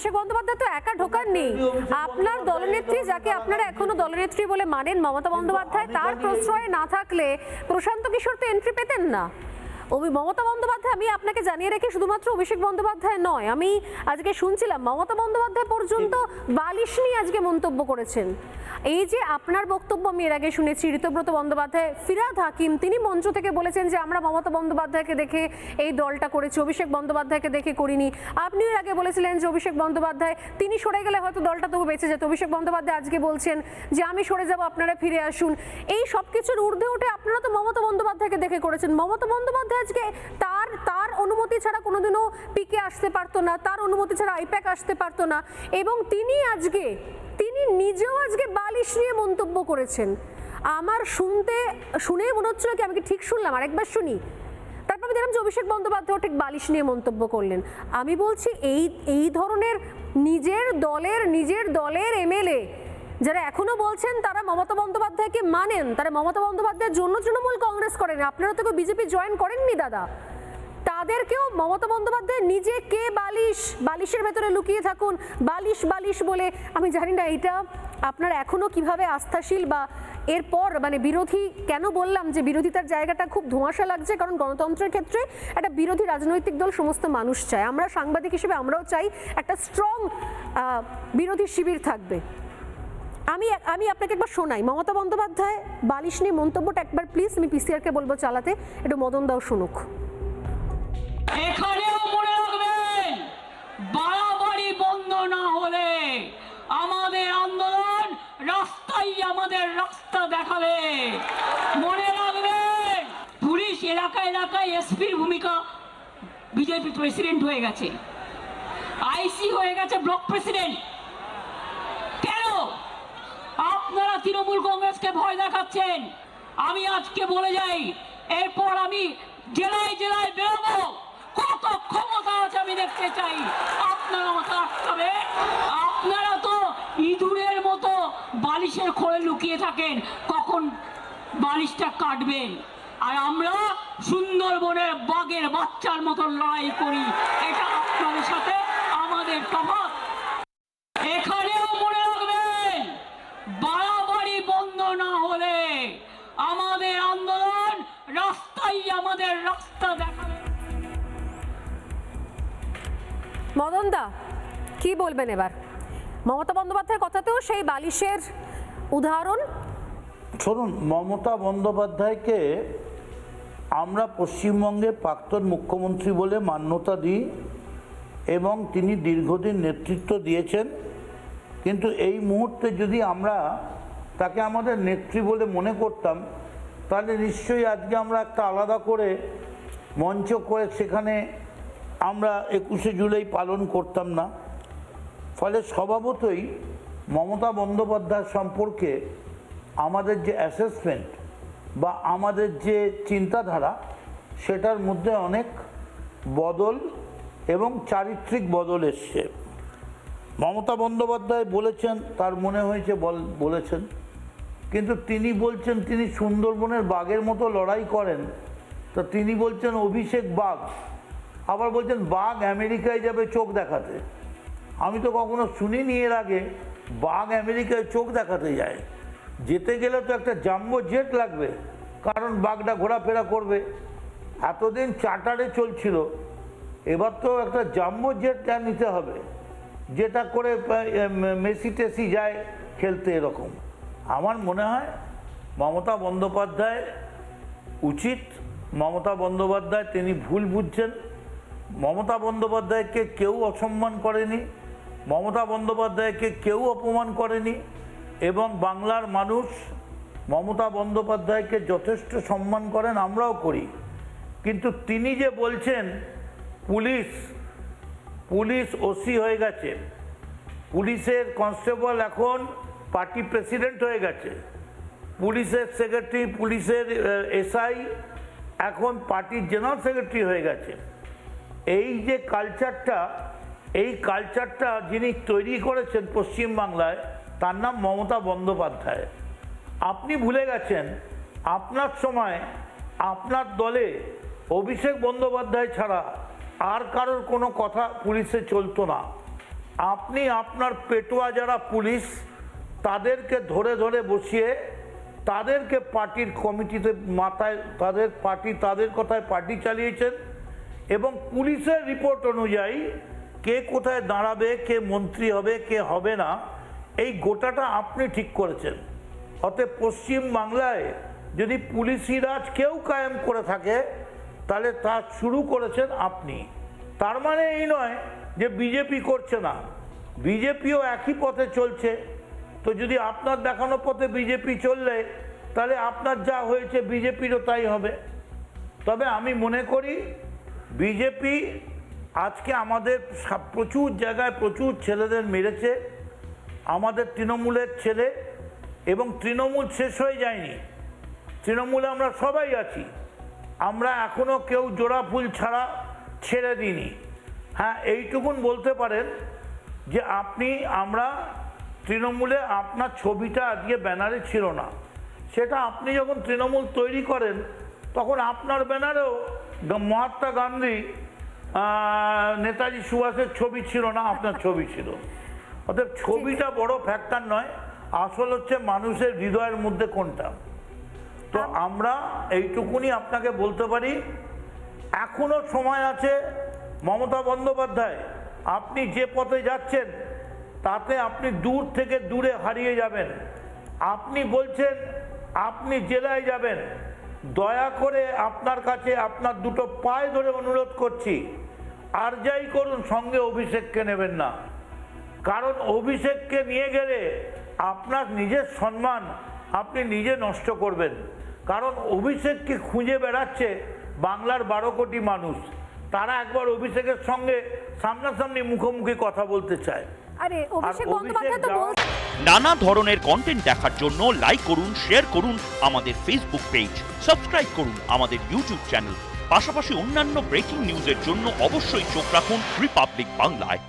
অভিষেক বন্দ্যোপাধ্যায় তো একা ঢোকাননি, আপনার দলনেত্রী যাকে আপনারা এখনো দলনেত্রী বলে মানেন মমতা বন্দ্যোপাধ্যায়, তার প্রশ্রয়ে না থাকলে প্রশান্ত কিশোর তো এন্ট্রি পেতেন না। মমতা বন্দ্যোপাধ্যায়, আমি আপনাকে জানিয়ে রেখে শুধুমাত্র অভিষেক বন্দ্যোপাধ্যায় নয়, আমি আজকে শুনছিলাম মমতা বন্দ্যোপাধ্যায় পর্যন্ত বালিশ নিয়ে আজকে মন্তব্য করেছেন। এই যে আপনার বক্তব্য আমি এর আগে শুনেছি, ঋতব্রত বন্দ্যোপাধ্যায়, ফিরহাদ হাকিম, তিনি মঞ্চ থেকে বলেছেন যে আমরা মমতা বন্দ্যোপাধ্যায়কে দেখে এই দলটা করেছি, অভিষেক বন্দ্যোপাধ্যায়কে দেখে করিনি। আপনিও এর আগে বলেছিলেন যে অভিষেক বন্দ্যোপাধ্যায় তিনি সরে গেলে হয়তো দলটা তবু বেঁচে যেত। অভিষেক বন্দ্যোপাধ্যায় আজকে বলছেন যে আমি সরে যাব, আপনারা ফিরে আসুন। এই সব কিছুর ঊর্ধ্বে উঠে আপনারা তো মমতা বন্দ্যোপাধ্যায়কে দেখে করেছেন। মমতা বন্দ্যোপাধ্যায় আজকে তার অনুমতি ছাড়া কোনোদিনও পিকে আসতে পারতো না, তার অনুমতি ছাড়া আইপ্যাক আসতে পারতো না, এবং তিনি নিজেও আজকে বালিশ নিয়ে মন্তব্য করেছেন। আমার শুনে মনে হচ্ছিল কি আমি কি ঠিক শুনলাম? আরেকবার শুনি। তারপর আমি দেখলাম যে অভিষেক বন্দ্যোপাধ্যায় ঠিক বালিশ নিয়ে মন্তব্য করলেন। আমি বলছি এই ধরনের নিজের দলের এমএলএ যারা এখনো বলছেন তারা মমতা বন্দ্যোপাধ্যায়কে মানেন, তারা মমতা বন্দ্যোপাধ্যায়ের জন্য তৃণমূল কংগ্রেস করেন, আপনারা তো কেউ বিজেপি জয়েন করেননি দাদা, তাদেরকেও মমতা বন্দ্যোপাধ্যায় নিজে কে বালিশের ভেতরে লুকিয়ে থাকুন বালিশ বলে। আমি জানি না এটা আপনার এখনো কিভাবে আস্থাশীল, বা এরপর মানে বিরোধী কেন বললাম যে বিরোধিতার জায়গাটা খুব ধোঁয়াশা লাগছে, কারণ গণতন্ত্রের ক্ষেত্রে একটা বিরোধী রাজনৈতিক দল সমস্ত মানুষ চায়, আমরা সাংবাদিক হিসেবে আমরাও চাই একটা স্ট্রং বিরোধী শিবির থাকবে। আমি আপনাকে একবার শোনাই মমতা বন্দ্যোপাধ্যায় বালিশ নিয়ে মন্তব্যটা একবার প্লিজ, আমি পিসিআরকে বলবো চালাতে, একটু মদন দাও শুনুক। এখানেও মনে রাখবেন, বাড়াবাড়ি বন্ধ না হলে আমাদের আন্দোলন রাস্তায় আমাদের রাস্তা দেখাবে। মনে রাখবেন, পুলিশ এলাকায় এসপির ভূমিকা, বিজেপি প্রেসিডেন্ট হয়ে গেছে, আইসি হয়ে গেছে ব্লক প্রেসিডেন্ট। কেন আপনারা তৃণমূল কংগ্রেসকে ভয় দেখাচ্ছেন? আমি আজকে বলে যাই, এরপর আমি জেলায় বেরোবো, কত ক্ষমতা আছে আমি দেখতে চাই। আপনারা আমাকে আটকাবে? আপনারা তো ইঁদুরের মতো বালিশের খোলে লুকিয়ে থাকেন, কখন বালিশটা কাটবেন। আর আমরা সুন্দরবনের বাঘের বাচ্চার মতো লড়াই করি, এটা আপনাদের সাথে আমাদের তফাৎ। এখানেও মনে রাখবেন, বাড়াবাড়ি বন্ধ না হলে আমাদের আন্দোলন রাস্তায় আমাদের রাস্তা দেখাবে। মদন দা কি বলবেন এবার? মমতা বন্দ্যোপাধ্যায়ের কথাতেও সেই বালিশের উদাহরণ। শুনুন, মমতা বন্দ্যোপাধ্যায়কে আমরা পশ্চিমবঙ্গের প্রাক্তন মুখ্যমন্ত্রী বলে মান্যতা দিই, এবং তিনি দীর্ঘদিন নেতৃত্ব দিয়েছেন। কিন্তু এই মুহূর্তে যদি আমরা তাকে আমাদের নেত্রী বলে মনে করতাম, তাহলে নিশ্চয়ই আজকে আমরা একটা আলাদা করে মঞ্চ করে সেখানে আমরা 21শে জুলাই পালন করতাম না। ফলে স্বভাবতই মমতা বন্দ্যোপাধ্যায় সম্পর্কে আমাদের যে অ্যাসেসমেন্ট বা আমাদের যে চিন্তাধারা, সেটার মধ্যে অনেক বদল এবং চারিত্রিক বদল এসছে। মমতা বন্দ্যোপাধ্যায় বলেছেন, তার মনে হয়েছে বলেছেন, কিন্তু তিনি বলছেন তিনি সুন্দরবনের বাঘের মতো লড়াই করেন। তো তিনি বলছেন অভিষেক বাঘ, আবার বলছেন বাঘ আমেরিকায় যাবে চোখ দেখাতে। আমি তো কখনো শুনিনি এর আগে বাঘ আমেরিকায় চোখ দেখাতে যায়। যেতে গেলে তো একটা জাম্বো জেট লাগবে, কারণ বাঘটা ঘোরাফেরা করবে। এতদিন চার্টারে চলছিল, এবার তো একটা জাম্বো জেট নিতে হবে, যেটা করে মেসি টেসি যায় খেলতে। এরকম আমার মনে হয় মমতা বন্দ্যোপাধ্যায় উচিত, মমতা বন্দ্যোপাধ্যায় তিনি ভুল বুঝছেন। মমতা বন্দ্যোপাধ্যায়কে কেউ অসম্মান করেনি, মমতা বন্দ্যোপাধ্যায়কে কেউ অপমান করেনি, এবং বাংলার মানুষ মমতা বন্দ্যোপাধ্যায়কে যথেষ্ট সম্মান করেন, আমরাও করি। কিন্তু তিনি যে বলছেন পুলিশ ওসি হয়ে গেছে, পুলিশের কনস্টেবল এখন পার্টি প্রেসিডেন্ট হয়ে গেছে, পুলিশের সেক্রেটারি, পুলিশের এসআই এখন পার্টির জেনারেল সেক্রেটারি হয়ে গেছে। এই যে কালচারটা যিনি তৈরি করেছেন পশ্চিমবাংলায়, তার নাম মমতা বন্দ্যোপাধ্যায়। আপনি ভুলে গেছেন আপনার সময় আপনার দলে অভিষেক বন্দ্যোপাধ্যায় ছাড়া আর কারোর কোনো কথা পুলিশে চলতো না। আপনি আপনার পেটোয়া যারা পুলিশ তাদেরকে ধরে ধরে বসিয়ে তাদেরকে পার্টির কমিটিতে মাথায় তাদের কথায় পার্টি চালিয়েছেন এবং পুলিশের রিপোর্ট অনুযায়ী কে কোথায় দাঁড়াবে, কে মন্ত্রী হবে, কে হবে না, এই গোটাটা আপনি ঠিক করেছেন। অতএব পশ্চিম বাংলায় যদি পুলিশি রাজ কেউ কায়েম করে থাকে তাহলে তা শুরু করেছেন আপনি। তার মানে এই নয় যে বিজেপি করছে না, বিজেপিও একই পথে চলছে। তো যদি আপনার দেখানো পথে বিজেপি চললে তাহলে আপনার যা হয়েছে বিজেপিরও তাই হবে। তবে আমি মনে করি বিজেপি আজকে আমাদের প্রচুর জায়গায় প্রচুর ছেলেদের মেরেছে, আমাদের তৃণমূলের ছেলে, এবং তৃণমূল শেষ হয়ে যায়নি। তৃণমূলে আমরা সবাই আছি, আমরা এখনও কেউ জোড়া ফুল ছাড়া ছেড়ে দিইনি। হ্যাঁ, এইটুকুন বলতে পারেন যে আমরা তৃণমূলে আপনার ছবিটা আজকে ব্যানারে ছিল না, সেটা আপনি যখন তৃণমূল তৈরি করেন তখন আপনার ব্যানারেও মহাত্মা গান্ধী, নেতাজি সুভাষের ছবি ছিল না, আপনার ছবি ছিল। অর্থাৎ ছবিটা বড় ফ্যাক্টর নয়, আসল হচ্ছে মানুষের হৃদয়ের মধ্যে কোনটা। তো আমরা এইটুকুনি আপনাকে বলতে পারি, এখনো সময় আছে। মমতা বন্দ্যোপাধ্যায়, আপনি যে পথে যাচ্ছেন তাতে আপনি দূর থেকে দূরে হারিয়ে যাবেন। আপনি বলছেন আপনি জেলায় যাবেন, দয়া করে আপনার কাছে আপনার দুটো পায়ে ধরে অনুরোধ করছি, আর যাই করুন সঙ্গে অভিষেককে নেবেন না। কারণ অভিষেককে নিয়ে গেলে আপনার নিজের সম্মান আপনি নিজে নষ্ট করবেন। কারণ অভিষেককে খুঁজে বেড়াচ্ছে বাংলার 12 কোটি মানুষ, তারা একবার অভিষেকের সঙ্গে সামনাসামনি মুখোমুখি কথা বলতে চায়। আরে অভিষেক বন্দ্যোপাধ্যায় তো বলছেন নানা ধরনের কন্টেন্ট দেখার জন্য লাইক করুন, শেয়ার করুন আমাদের ফেসবুক পেজ, সাবস্ক্রাইব করুন আমাদের ইউটিউব চ্যানেল। পাশাপাশি অন্যান্য ব্রেকিং নিউজের জন্য অবশ্যই চোখ রাখুন রিপাবলিক বাংলায়।